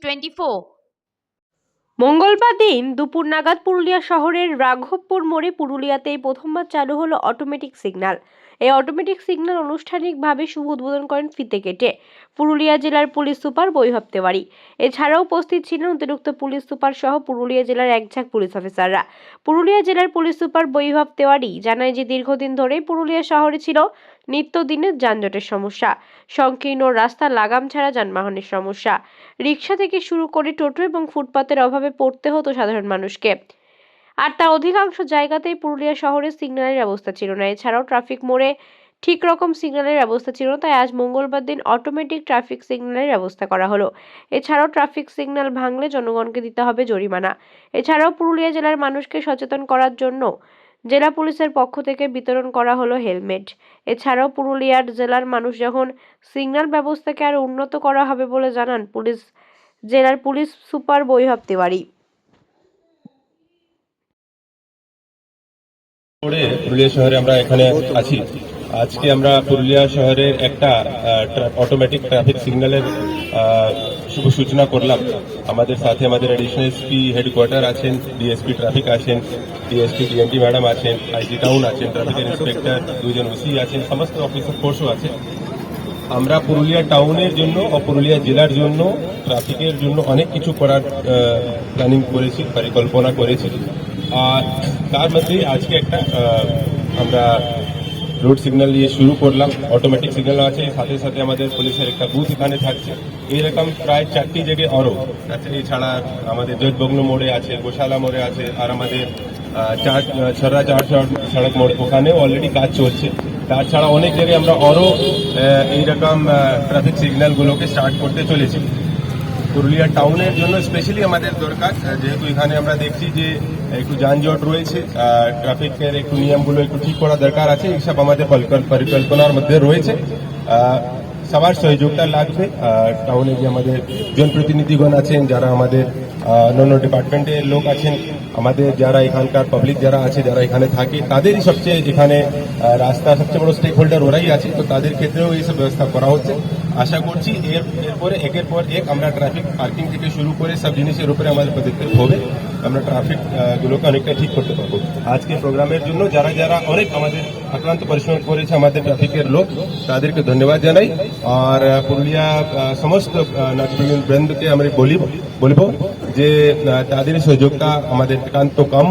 24। মঙ্গলবার দিন দুপুর নাগাদ পুরুলিয়া শহরের রাঘবপুর মোড়ে পুরুলিয়াতেই প্রথমবার চালু হলো অটোমেটিক সিগন্যাল। এই অটোমেটিক সিগন্যাল আনুষ্ঠানিকভাবে শুভ উদ্বোধন করেন ফিতে কেটে পুরুলিয়া জেলার পুলিশ সুপার বৈভব তেওয়ারি। এছাড়াও উপস্থিত ছিলেন অতিরিক্ত পুলিশ সুপার সহ পুরুলিয়া জেলার একঝাঁক পুলিশ অফিসাররা। পুরুলিয়া জেলার পুলিশ সুপার বৈভব তেওয়ারি জানায় যে দীর্ঘদিন ধরেই পুরুলিয়া শহরে ছিল নিত্যদিনের যানজটের সমস্যা, সংকীর্ণ রাস্তা, লাগাম ছাড়া যানবাহনের সমস্যা, রিক্সা থেকে শুরু করে টোটো এবং ফুটপাতের অভাবে পড়তে হতো সাধারণ মানুষকে। আর তার অধিকাংশ জায়গাতেই পুরুলিয়া শহরে সিগন্যালের ব্যবস্থা ছিল না। এছাড়াও ট্রাফিক মোড়ে ঠিক রকম সিগন্যালের ব্যবস্থা ছিল না, তাই আজ মঙ্গলবার দিন অটোমেটিক ট্রাফিক সিগন্যালের ব্যবস্থা করা হলো। এছাড়াও ট্রাফিক সিগন্যাল ভাঙলে জনগণকে দিতে হবে জরিমানা। এছাড়াও পুরুলিয়া জেলার মানুষকে সচেতন করার জন্য জেলা পুলিশের পক্ষ থেকে বিতরণ করা হলো হেলমেট। এছাড়াও পুরুলিয়ার জেলার মানুষ যখন সিগন্যাল ব্যবস্থাকে আরো উন্নত করা হবে বলে জানান জেলার পুলিশ সুপার বৈভব তেওয়ারি। পুরুলিয়া শহরে আমরা এখানে আছি। আজকে আমরা পুরুলিয়া শহরের একটা অটোমেটিক ট্রাফিক সিগন্যালের শুভ সূচনা করলাম। আমাদের সাথে আমাদের এডিশনাল এসপি হেডকোয়ার্টার আছেন, ডিএসপি ট্রাফিক আছেন, ডিএসপি ডিএনটি ম্যাডাম আছেন, আইজি টাউন আছেন, ট্রাফিকের ইন্সপেক্টর, দুজন ওসি আছেন, সমস্ত অফিসার ফোর্সও আছে। আমরা পুরুলিয়া টাউনের জন্য ও পুরুলিয়া জেলার জন্য ট্রাফিকের জন্য অনেক কিছু করার প্ল্যানিং করেছি, পরিকল্পনা করেছি। আর তার মধ্যে আজকে একটা আমরা রোড সিগন্যাল দিয়ে শুরু করলাম। অটোমেটিক সিগন্যাল আছে, সাথে সাথে আমাদের পুলিশের একটা বুথ এখানে থাকছে। এইরকম প্রায় 4টি জায়গায় আরও আছে। এছাড়া আমাদের জজবগ্ন মোড়ে আছে, গোশালা মোড়ে আছে, আর আমাদের ছড়া চার সড়ক মোড় ওখানেও অলরেডি কাজ চলছে। তাছাড়া অনেক জায়গায় আমরা আরও এইরকম ট্রাফিক সিগন্যালগুলোকে স্টার্ট করতে চলেছি। পুরুলিয়া টাউনের জন্য স্পেশালি আমাদের দরকার, যেহেতু এখানে আমরা দেখছি যে একটু যানজট রয়েছে, ট্রাফিকের একটু নিয়মগুলো একটু ঠিক করা দরকার আছে। এইসব আমাদের পরিকল্পনার মধ্যে রয়েছে। সবার সহযোগিতা লাগবে। টাউনে যে আমাদের জনপ্রতিনিধিগণ আছেন, যারা আমাদের অন্যান্য ডিপার্টমেন্টের লোক আছেন, আমাদের যারা এখানকার পাবলিক যারা আছে, যারা এখানে থাকে, তাদেরই সবচেয়ে এখানে রাস্তা সবচেয়ে বড় স্টেক হোল্ডার ওরাই আছে। তো তাদের ক্ষেত্রেও এইসব ব্যবস্থা করা হচ্ছে। আশা করছি এরপরে একের পর এক আমরা ট্রাফিক পার্কিং থেকে শুরু করে সব জিনিসের উপরে আমাদের পদক্ষেপ হবে। আমরা ট্রাফিক গুলোকে অনেকটা ঠিক করতে পারবো। আজকে প্রোগ্রামের জন্য যারা যারা অনেক আমাদের আক্রান্ত পরিশ্রম করেছে আমাদের ট্রাফিকের লোক, তাদেরকে ধন্যবাদ জানাই। আর পুরুলিয়া সমস্ত নাগরিক বৃন্দকে আমি বলবো যে তাদের সহযোগিতা আমাদের একান্ত কম।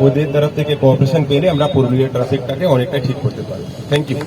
ওদের তরফ থেকে কোঅপারেশন পেলে আমরা পুরুলিয়া ট্রাফিকটাকে অনেকটা ঠিক করতে পারবো। Thank you.